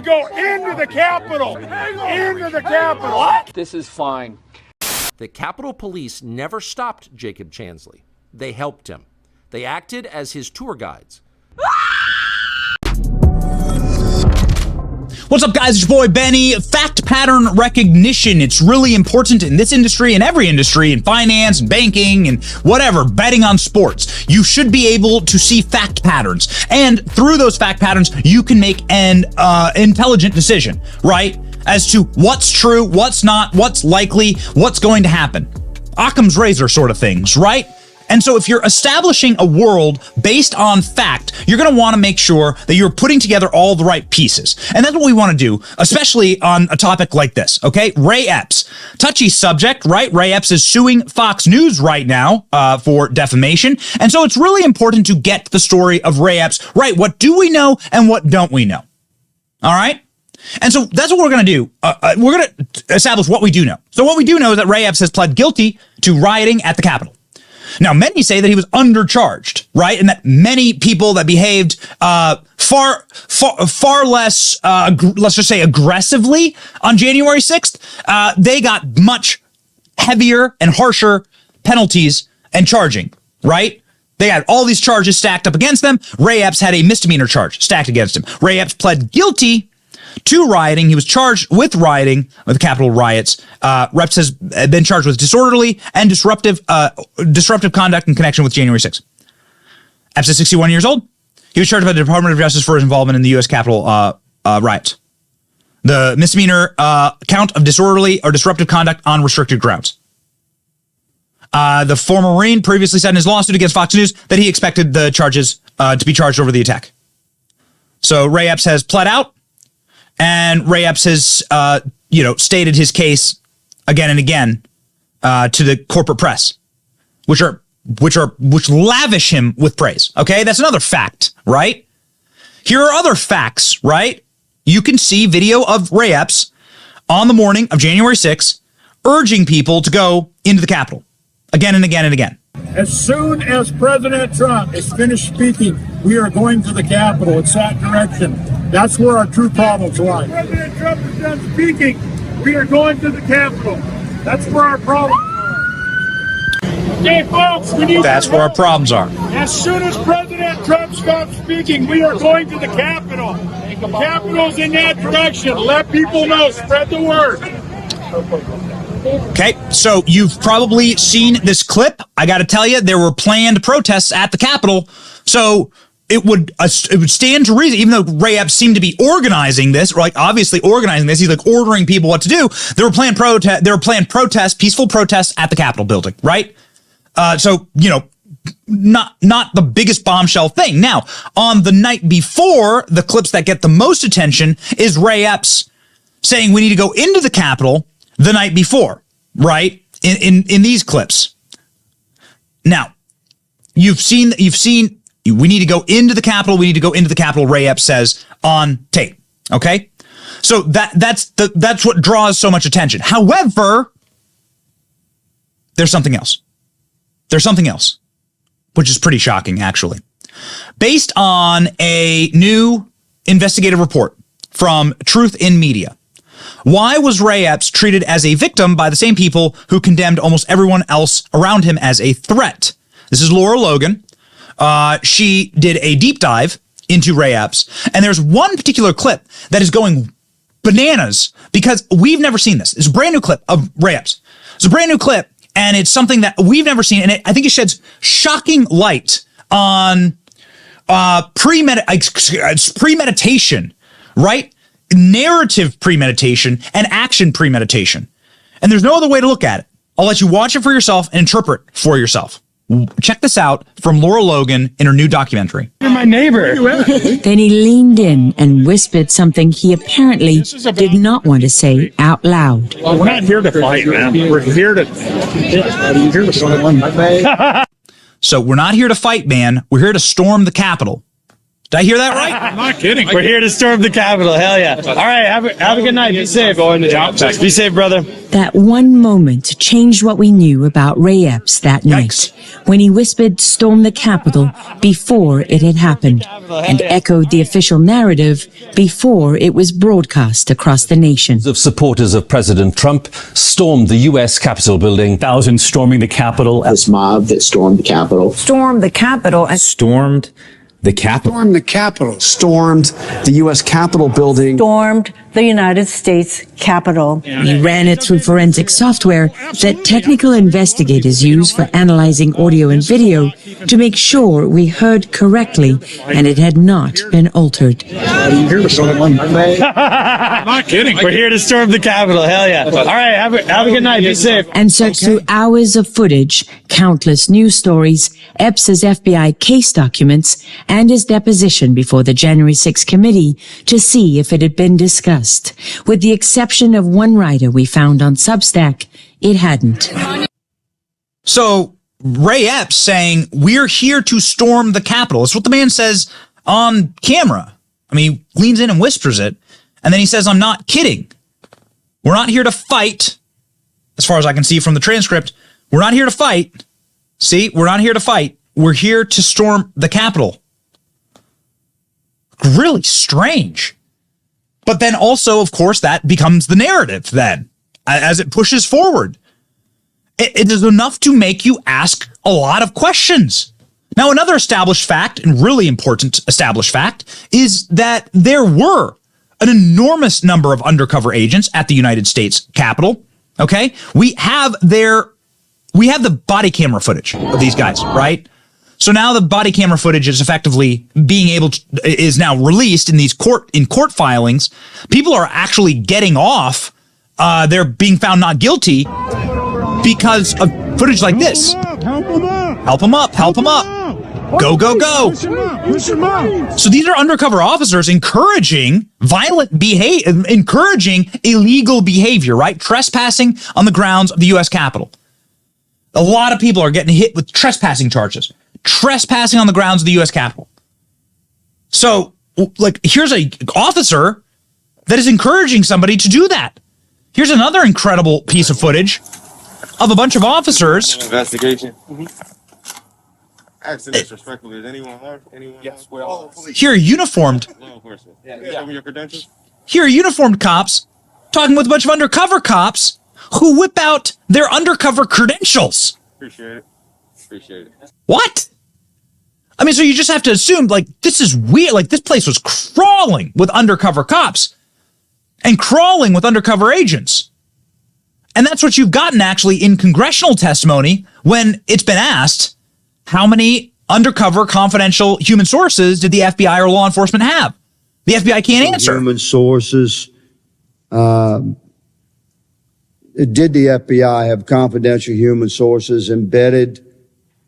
go into the Capitol. Into the Capitol. What? This is fine. The Capitol Police never stopped Jacob Chansley. They helped him. They acted as his tour guides. What's up, guys? It's your boy Benny. Fact pattern recognition. It's really important in this industry and every industry, in finance and banking and whatever, betting on sports. You should be able to see fact patterns. And through those fact patterns, you can make an intelligent decision, right? As to what's true, what's not, what's likely, what's going to happen. Occam's razor sort of things, right? And so if you're establishing a world based on fact, you're going to want to make sure that you're putting together all the right pieces. And that's what we want to do, especially on a topic like this, okay? Ray Epps. Touchy subject, right? Ray Epps is suing Fox News right now for defamation. And so it's really important to get the story of Ray Epps right. What do we know and what don't we know? All right? And so that's what we're going to do. We're going to establish what we do know. So what we do know is that Ray Epps has pled guilty to rioting at the Capitol. Now, many say that he was undercharged, right? And that many people that behaved far less, let's just say, aggressively on January 6th, they got much heavier and harsher penalties and charging, right? They had all these charges stacked up against them. Ray Epps had a misdemeanor charge stacked against him. Ray Epps pled guilty to rioting. He was charged with rioting, with Capitol riots. Epps has been charged with disorderly and disruptive conduct in connection with January 6th. Epps is 61 years old. He was charged by the Department of Justice for his involvement in the U.S. Capitol riots. The misdemeanor count of disorderly or disruptive conduct on restricted grounds. The former Marine previously said in his lawsuit against Fox News that he expected the charges to be charged over the attack. So Ray Epps has pled out. And Ray Epps has, stated his case again and again to the corporate press, which lavish him with praise. Okay, that's another fact, right? Here are other facts, right? You can see video of Ray Epps on the morning of January 6th urging people to go into the Capitol again and again and again. As soon as President Trump is finished speaking, we are going to the Capitol. It's that direction. That's where our true problems lie. President Trump is done speaking. We are going to the Capitol. That's where our problems are. Okay, folks, we need. That's where our problems are. As soon as President Trump stops speaking, we are going to the Capitol. The Capitol's in that direction. Let people know. Spread the word. Okay, so you've probably seen this clip. I got to tell you, there were planned protests at the Capitol. So it would stand to reason, even though Ray Epps seemed to be organizing this, or like obviously organizing this, he's like ordering people what to do. There were planned protests, peaceful protests at the Capitol building, right? So not the biggest bombshell thing. Now, on the night before, the clips that get the most attention is Ray Epps saying we need to go into the Capitol the night before, right? In these clips. Now, you've seen we need to go into the Capitol. We need to go into the Capitol, Ray Epps says on tape. Okay? So that's what draws so much attention. However, there's something else. There's something else, which is pretty shocking, actually. Based on a new investigative report from Truth in Media, why was Ray Epps treated as a victim by the same people who condemned almost everyone else around him as a threat? This is Laura Logan. She did a deep dive into Ray Epps, and there's one particular clip that is going bananas because we've never seen this. It's a brand new clip of Ray Epps. It's a brand new clip, and it's something that we've never seen, and I think it sheds shocking light on premeditation, right? Narrative premeditation and action premeditation. And there's no other way to look at it. I'll let you watch it for yourself and interpret for yourself. Check this out from Laura Logan in her new documentary. You're my neighbor. Then he leaned in and whispered something he apparently did not want to say out loud. Well, we're not here to fight, man. We're here to So we're not here to fight, man. We're here to storm the Capitol. Did I hear that right? I'm not kidding. We're here to storm the Capitol. Hell yeah. All right, have a good night. Be safe. Be safe, brother. That one moment changed what we knew about Ray Epps that night, when he whispered "storm the Capitol" before it had happened, and echoed the official narrative before it was broadcast across the nation. Of supporters of President Trump stormed the U.S. Capitol building. Thousands storming the Capitol. This mob that stormed the Capitol. Stormed the Capitol. Stormed the Capitol. Stormed the Capitol. Stormed the U.S. Capitol building. Stormed the United States Capitol. He ran it through forensic software that technical investigators use for analyzing audio and video to make sure we heard correctly and it had not been altered. I'm not kidding. We're here to storm the Capitol. Hell yeah. All right, have a good night. Be safe. And searched through hours of footage, countless news stories, Epps' FBI case documents, and his deposition before the January 6th committee to see if it had been discussed. With the exception of one writer we found on Substack, it hadn't. So Ray Epps saying, we're here to storm the Capitol. It's what the man says on camera. I mean, he leans in and whispers it. And then he says, I'm not kidding. We're not here to fight. As far as I can see from the transcript, we're not here to fight. See, we're not here to fight. We're here to storm the Capitol. Really strange. But then also, of course, that becomes the narrative then, as it pushes forward. It is enough to make you ask a lot of questions. Now, another established fact, and really important established fact, is that there were an enormous number of undercover agents at the United States Capitol. Okay? We have the body camera footage of these guys, right? So now the body camera footage is effectively is now released in these court filings. People are actually getting off. They're being found not guilty because of footage like this. Help them up. Help them up. Help them up. Go, go, go. Push them up. So these are undercover officers encouraging encouraging illegal behavior, right? Trespassing on the grounds of the U.S. Capitol. A lot of people are getting hit with trespassing charges. Trespassing on the grounds of the U.S. Capitol. So, like, here's an officer that is encouraging somebody to do that. Here's another incredible piece of footage of a bunch of officers. Investigation. Ask disrespectfully. Is anyone left? Yes, we're all police. Here, uniformed. Law enforcement. Show me your credentials. Here, uniformed cops talking with a bunch of undercover cops who whip out their undercover credentials. Appreciate it. What? I mean, so you just have to assume, like, this is weird. Like, this place was crawling with undercover cops and crawling with undercover agents. And that's what you've gotten, actually, in congressional testimony when it's been asked, how many undercover confidential human sources did the FBI or law enforcement have? The FBI can't answer. Human sources. Did the FBI have confidential human sources embedded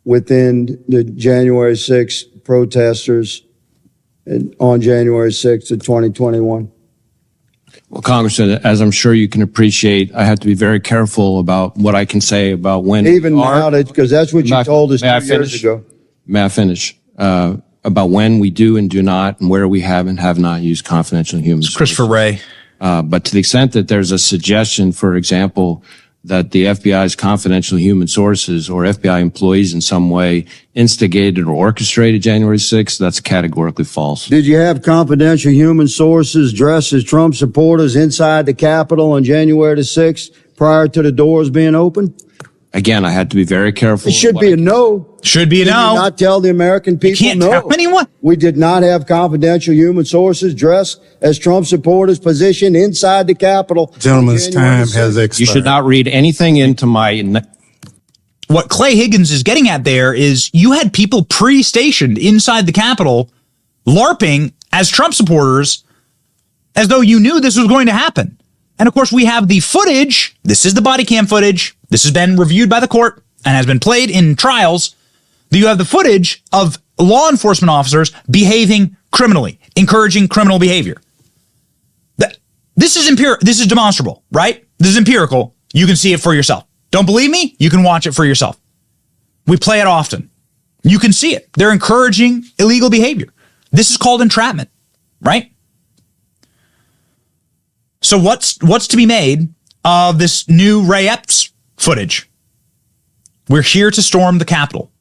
within the January 6th protesters on January 6th of 2021? Well, Congressman, as I'm sure you can appreciate, I have to be very careful about what I can say about when. Even now, because that's what you told us 2 years ago. May I finish? About when we do and do not, and where we have and have not used confidential human sources. Christopher Wray. But to the extent that there's a suggestion, for example, that the FBI's confidential human sources or FBI employees in some way instigated or orchestrated January 6th, that's categorically false. Did you have confidential human sources dressed as Trump supporters inside the Capitol on January the 6th prior to the doors being open? Again, I had to be very careful. It should be a no. Should be a no. Did you not tell the American people you can't no? tell anyone. We did not have confidential human sources dressed as Trump supporters positioned inside the Capitol. Gentleman's time has expired. You should not read anything into my... What Clay Higgins is getting at there is you had people pre-stationed inside the Capitol LARPing as Trump supporters as though you knew this was going to happen. And of course, we have the footage. This is the body cam footage. This has been reviewed by the court and has been played in trials. You have the footage of law enforcement officers behaving criminally, encouraging criminal behavior. This is demonstrable, right? This is empirical. You can see it for yourself. Don't believe me? You can watch it for yourself. We play it often. You can see it. They're encouraging illegal behavior. This is called entrapment, right? So what's to be made of this new Ray Epps footage? We're here to storm the Capitol.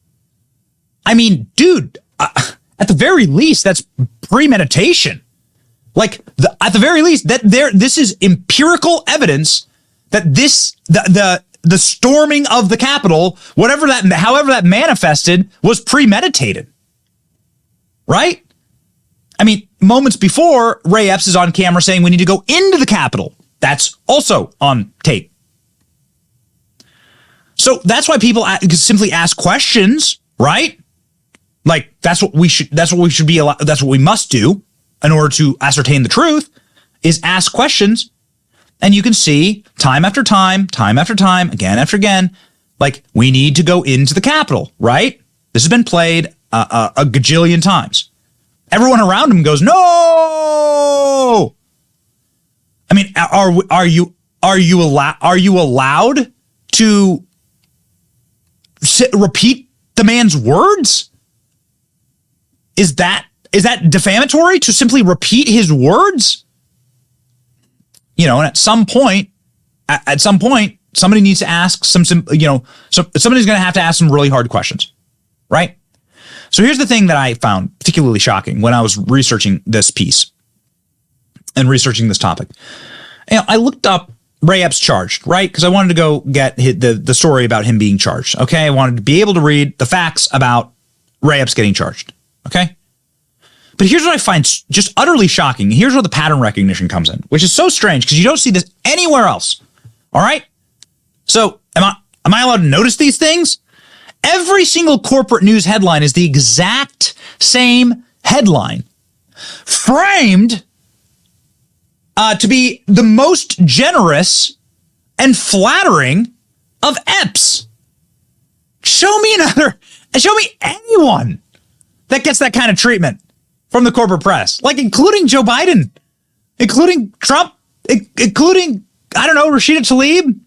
I mean, dude, at the very least, that's premeditation. Like, at the very least, this is empirical evidence that the storming of the Capitol, however that manifested, was premeditated. Right? I mean, moments before, Ray Epps is on camera saying we need to go into the Capitol. That's also on tape. So that's why people simply ask questions, right? Like, that's what we must do in order to ascertain the truth, is ask questions. And you can see time after time, again after again, like, we need to go into the Capitol, right? This has been played a gajillion times. Everyone around him goes, no! I mean, are you allowed to repeat the man's words? Is that defamatory to simply repeat his words? You know, and at some point, somebody needs to ask somebody's going to have to ask some really hard questions, right? So here's the thing that I found particularly shocking when I was researching this piece and researching this topic. You know, I looked up Ray Epps charged, right? Because I wanted to go get the story about him being charged. Okay, I wanted to be able to read the facts about Ray Epps getting charged. Okay, but here's what I find just utterly shocking. Here's where the pattern recognition comes in, which is so strange because you don't see this anywhere else. All right, so am I allowed to notice these things? Every single corporate news headline is the exact same headline, framed to be the most generous and flattering of Epps. Show me anyone that gets that kind of treatment from the corporate press, like including Joe Biden, including Trump, including, I don't know, Rashida Tlaib,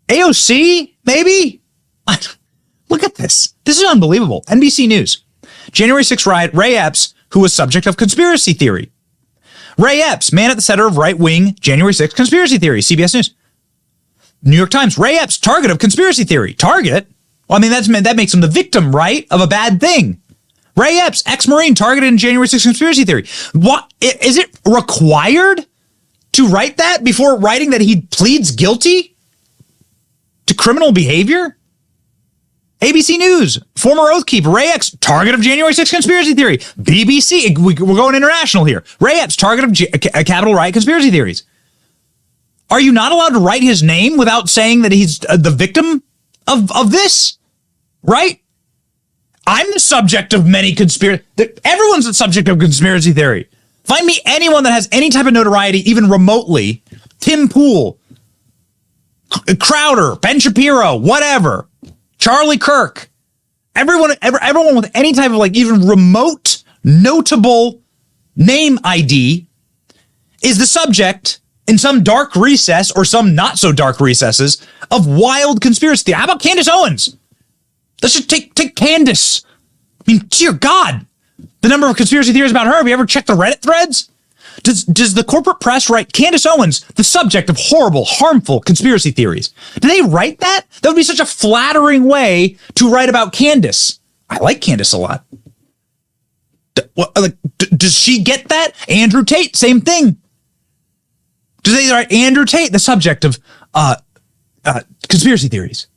AOC, maybe? Look at this. This is unbelievable. NBC News. January 6th riot, Ray Epps, who was subject of conspiracy theory. Ray Epps, man at the center of right-wing January 6th conspiracy theory. CBS News. New York Times. Ray Epps, target of conspiracy theory. Target? Well, I mean, that makes him the victim, right, of a bad thing. Ray Epps, ex-Marine, targeted in January 6th conspiracy theory. What is it required to write that before writing that he pleads guilty to criminal behavior? ABC News, former Oath Keeper, Ray Epps, target of January 6th conspiracy theory. BBC, we're going international here. Ray Epps, target of Capitol riot conspiracy theories. Are you not allowed to write his name without saying that he's the victim of this? Right? I'm the subject of many conspiracy. Everyone's the subject of conspiracy theory. Find me anyone that has any type of notoriety, even remotely. Tim Pool, Crowder, Ben Shapiro, whatever. Charlie Kirk, everyone with any type of like even remote notable name ID is the subject in some dark recess or some not so dark recesses of wild conspiracy theory. How about Candace Owens? Let's just take Candace. I mean, dear God, the number of conspiracy theories about her. Have you ever checked the Reddit threads? Does the corporate press write Candace Owens, the subject of horrible, harmful conspiracy theories? Do they write that? That would be such a flattering way to write about Candace. I like Candace a lot. Does she get that? Andrew Tate, same thing. Do they write Andrew Tate, the subject of conspiracy theories?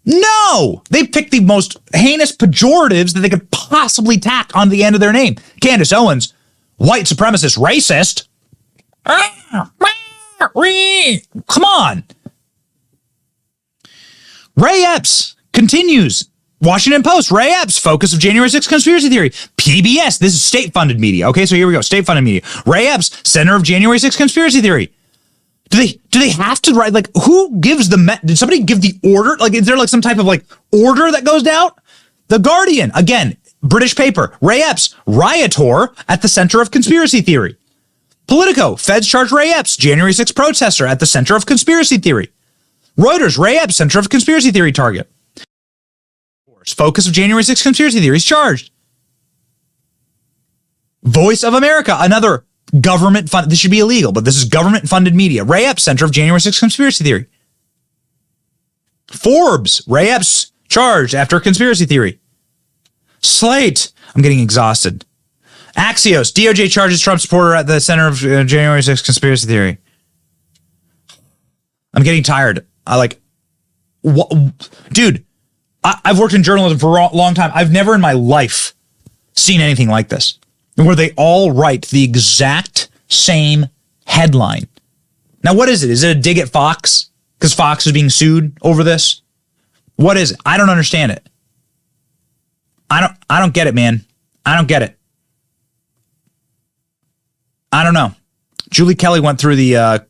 No, they picked the most heinous pejoratives that they could possibly tack on the end of their name. Candace Owens, white supremacist, racist. Come on. Ray Epps continues. Washington Post, Ray Epps, focus of January 6th conspiracy theory. PBS, this is state-funded media. Okay, so here we go, state-funded media. Ray Epps, center of January 6th conspiracy theory. Do they have to write, like, who gives did somebody give the order? Like, is there like some type of like order that goes out? The Guardian, again, British paper. Ray Epps, rioter at the center of conspiracy theory. Politico, feds charge Ray Epps, January 6th protester at the center of conspiracy theory. Reuters, Ray Epps, center of conspiracy theory target. Focus of January 6th conspiracy theories charged. Voice of America, another government fund. This should be illegal, but this is government funded media. Ray Epps, center of January 6th conspiracy theory. Forbes, Ray Epps charged after conspiracy theory. Slate, I'm getting exhausted. Axios, DOJ charges Trump supporter at the center of January 6th conspiracy theory. I'm getting tired. Dude, I've worked in journalism for a long time. I've never in my life seen anything like this, where they all write the exact same headline. Now, what is it? Is it a dig at Fox? Because Fox is being sued over this? What is it? I don't understand it. I don't get it, man. I don't get it. I don't know. Julie Kelly went through the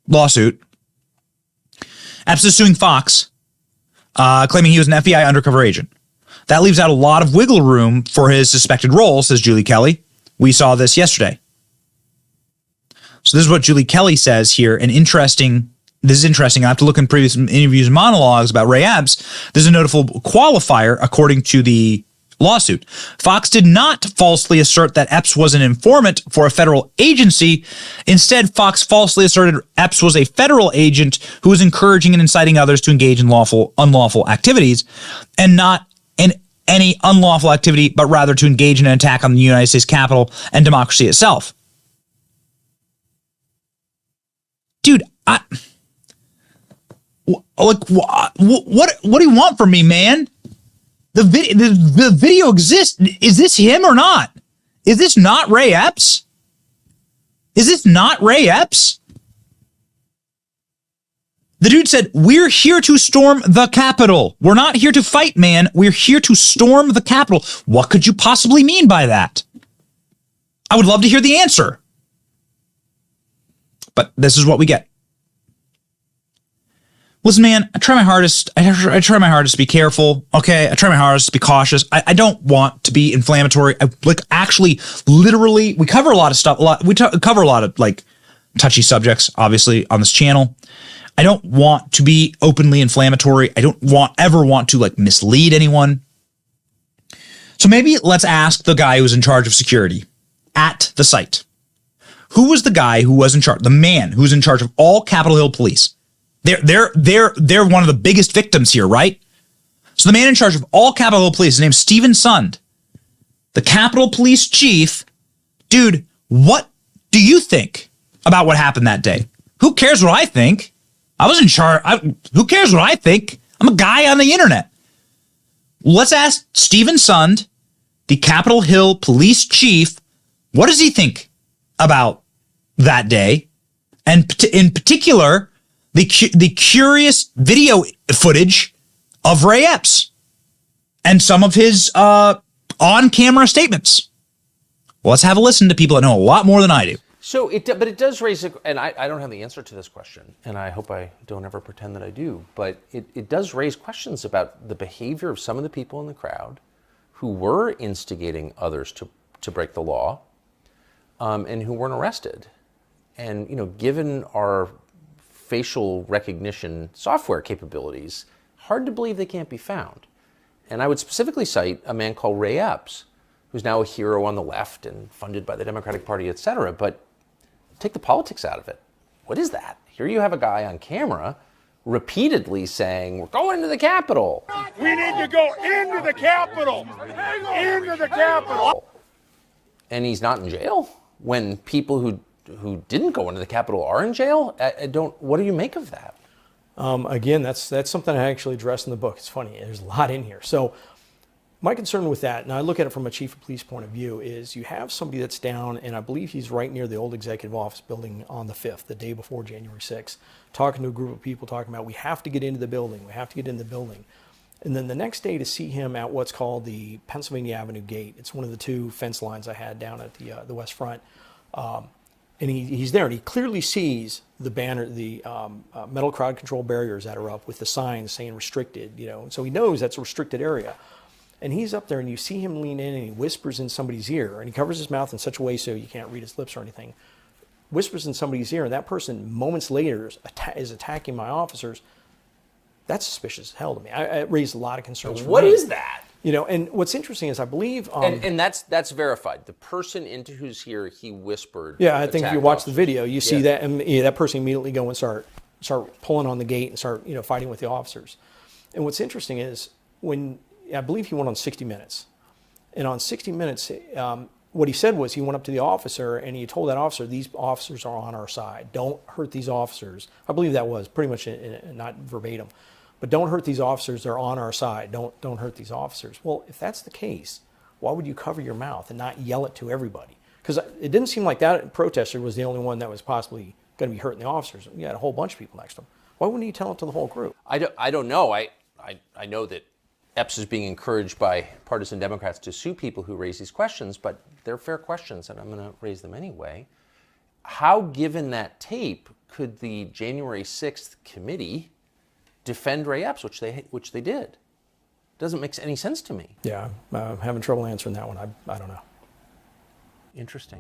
lawsuit. Epps is suing Fox, claiming he was an FBI undercover agent. That leaves out a lot of wiggle room for his suspected role, says Julie Kelly. We saw this yesterday. So this is what Julie Kelly says here. This is interesting. I have to look in previous interviews and monologues about Ray Epps. There's a notable qualifier according to the lawsuit. Fox did not falsely assert that Epps was an informant for a federal agency. Instead, Fox falsely asserted Epps was a federal agent who was encouraging and inciting others to engage in unlawful activities, and not in any unlawful activity, but rather to engage in an attack on the United States Capitol and democracy itself. Dude, what do you want from me, man? The video exists. Is this him or not? Is this not Ray Epps? Is this not Ray Epps? The dude said, "We're here to storm the Capitol. We're not here to fight, man. We're here to storm the Capitol." What could you possibly mean by that? I would love to hear the answer. But this is what we get. Listen, man, I try my hardest. I try my hardest to be careful. Okay, I try my hardest to be cautious. I don't want to be inflammatory. Literally, we cover a lot of stuff. We cover a lot of touchy subjects, obviously, on this channel. I don't want to be openly inflammatory. I don't ever want to mislead anyone. So maybe let's ask the guy who's in charge of security at the site. Who was the guy who was in charge? The man who's in charge of all Capitol Hill police. They're one of the biggest victims here, right? So the man in charge of all Capitol Hill police, his name's Stephen Sund, the Capitol Police Chief. Dude, what do you think about what happened that day? Who cares what I think? I was in charge. Who cares what I think? I'm a guy on the internet. Let's ask Stephen Sund, the Capitol Hill Police Chief, what does he think about that day? And in particular, the curious video footage of Ray Epps and some of his on-camera statements. Well, let's have a listen to people that know a lot more than I do. So, but it does raise, and I don't have the answer to this question, and I hope I don't ever pretend that I do, but it does raise questions about the behavior of some of the people in the crowd who were instigating others to break the law, and who weren't arrested. And, given our facial recognition software capabilities, hard to believe they can't be found. And I would specifically cite a man called Ray Epps, who's now a hero on the left and funded by the Democratic Party, et cetera. But take the politics out of it. What is that? Here you have a guy on camera repeatedly saying, "We're going to the Capitol. We need to go into the Capitol. Into the Capitol." And he's not in jail when people who didn't go into the Capitol are in jail. What do you make of that? Again, that's something I actually addressed in the book. It's funny. There's a lot in here. So my concern with that, and I look at it from a chief of police point of view, is you have somebody that's down, and I believe he's right near the old executive office building on the 5th, the day before January 6th, talking to a group of people, talking about, we have to get into the building. We have to get in the building. And then the next day to see him at what's called the Pennsylvania Avenue Gate. It's one of the two fence lines I had down at the West Front. And he's there, and he clearly sees the banner, the metal crowd control barriers that are up with the signs saying restricted, and so he knows that's a restricted area. And he's up there, and you see him lean in, and he whispers in somebody's ear, and he covers his mouth in such a way so you can't read his lips or anything. Whispers in somebody's ear, and that person moments later is attacking my officers. That's suspicious as hell to me. It raised a lot of concerns. What is that? You know, and what's interesting is I believe... and that's verified. The person into whose ear he whispered... Yeah, I think if you watch the video, you see Yeah. that, and that person immediately go and start pulling on the gate and start, you know, fighting with the officers. And what's interesting is when, I believe he went on 60 Minutes. And on 60 Minutes, what he said was he went up to the officer and he told that officer, these officers are on our side. Don't hurt these officers. I believe that was pretty much not verbatim. But don't hurt these officers. They're on our side. Don't hurt these officers. Well, if that's the case, why would you cover your mouth and not yell it to everybody? Because it didn't seem like that protester was the only one that was possibly going to be hurting the officers. You had a whole bunch of people next to him. Why wouldn't you tell it to the whole group? I don't know. I know that Epps is being encouraged by partisan Democrats to sue people who raise these questions, but they're fair questions, and I'm going to raise them anyway. How, given that tape, could the January 6th committee defend Ray Epps, which they did? Doesn't make any sense to me. Yeah, I'm having trouble answering that one. I don't know. Interesting.